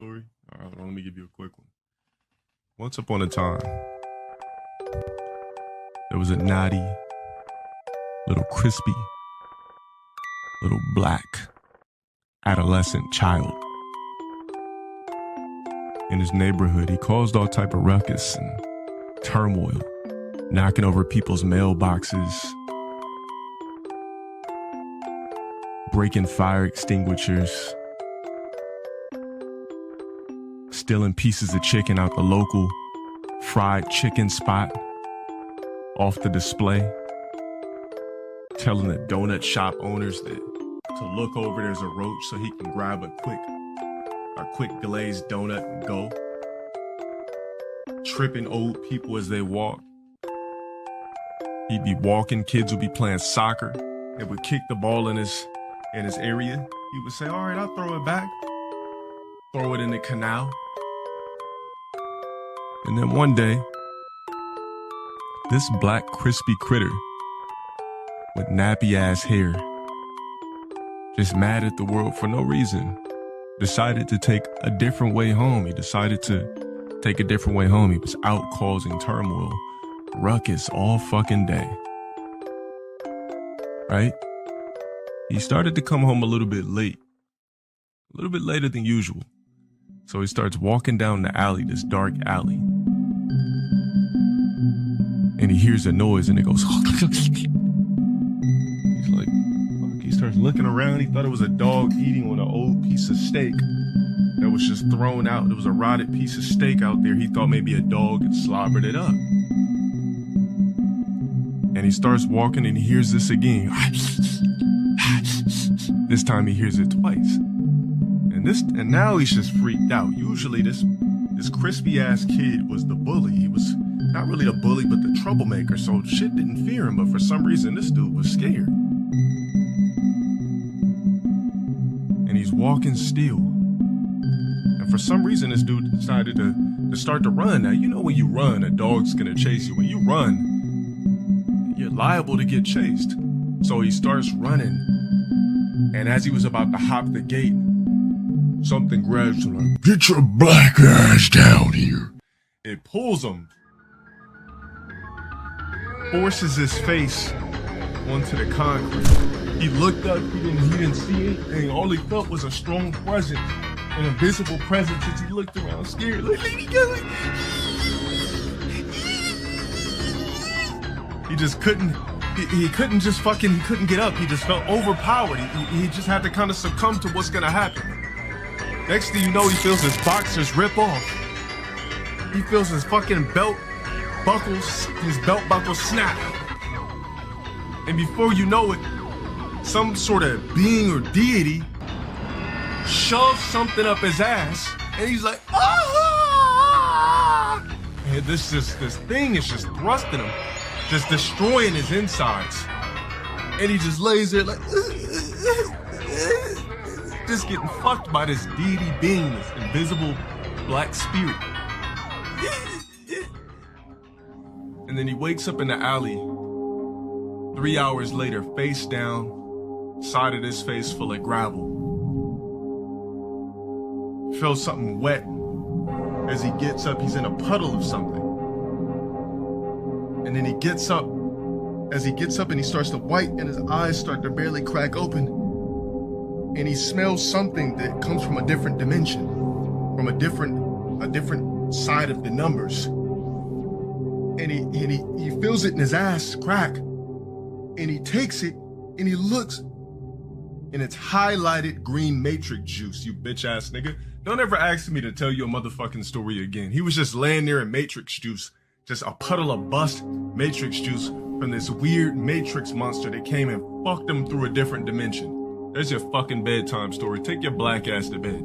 story? All right, hold on, let me give you a quick one. Once upon a time, there was a naughty, little crispy, little black adolescent child. In his neighborhood, he caused all type of ruckus and turmoil, knocking over people's mailboxes, breaking fire extinguishers, stealing pieces of chicken out the local fried chicken spot off the display, telling the donut shop owners that to look over there's a roach so he can grab a quick glazed donut and go, tripping old people as they walk. He'd be walking, kids would be playing soccer, they would kick the ball in his area. He would say, all right, I'll throw it back, throw it in the canal. And then one day, this black crispy critter with nappy ass hair, just mad at the world for no reason, decided to take a different way home. He decided to take a different way home. He was out causing turmoil, ruckus all fucking day. Right? He started to come home a little bit late, a little bit later than usual. So he starts walking down the alley, this dark alley. And he hears a noise and it goes, he's like, fuck. He starts looking around. He thought it was a dog eating on an old piece of steak that was just thrown out. There was a rotted piece of steak out there. He thought maybe a dog had slobbered it up. And he starts walking and he hears this again. This time he hears it twice. And now he's just freaked out. Usually this crispy ass kid was the bully. He was not really the bully, but the troublemaker. So shit didn't fear him, but for some reason this dude was scared. And he's walking still. And for some reason this dude decided to start to run. Now, you know when you run, a dog's gonna chase you. When you run, you're liable to get chased. So he starts running. And as he was about to hop the gate, something grabs him like, get your black ass down here. It pulls him, forces his face onto the concrete. He looked up, he didn't see anything. All he felt was a strong presence, an invisible presence as he looked around scared. Like, let me go. He just couldn't. He couldn't get up. He just felt overpowered. He just had to kind of succumb to what's gonna happen. Next thing you know, he feels his boxers rip off. He feels his fucking belt buckle snap. And before you know it, some sort of being or deity shoves something up his ass, and he's like, ah! And this thing is just thrusting him, just destroying his insides. And he just lays there like, just getting fucked by this deity being, this invisible black spirit. And then he wakes up in the alley 3 hours later, face down, side of his face full of gravel. Feels something wet. As he gets up, he's in a puddle of something. And then he gets up. As he gets up and he starts to white and his eyes start to barely crack open. And he smells something that comes from a different dimension, from a different side of the numbers. And he feels it in his ass crack. And he takes it and he looks, and it's highlighted green matrix juice, you bitch ass nigga. Don't ever ask me to tell you a motherfucking story again. He was just laying there in matrix juice, just a puddle of bust matrix juice from this weird matrix monster that came and fucked him through a different dimension. There's your fucking bedtime story. Take your black ass to bed.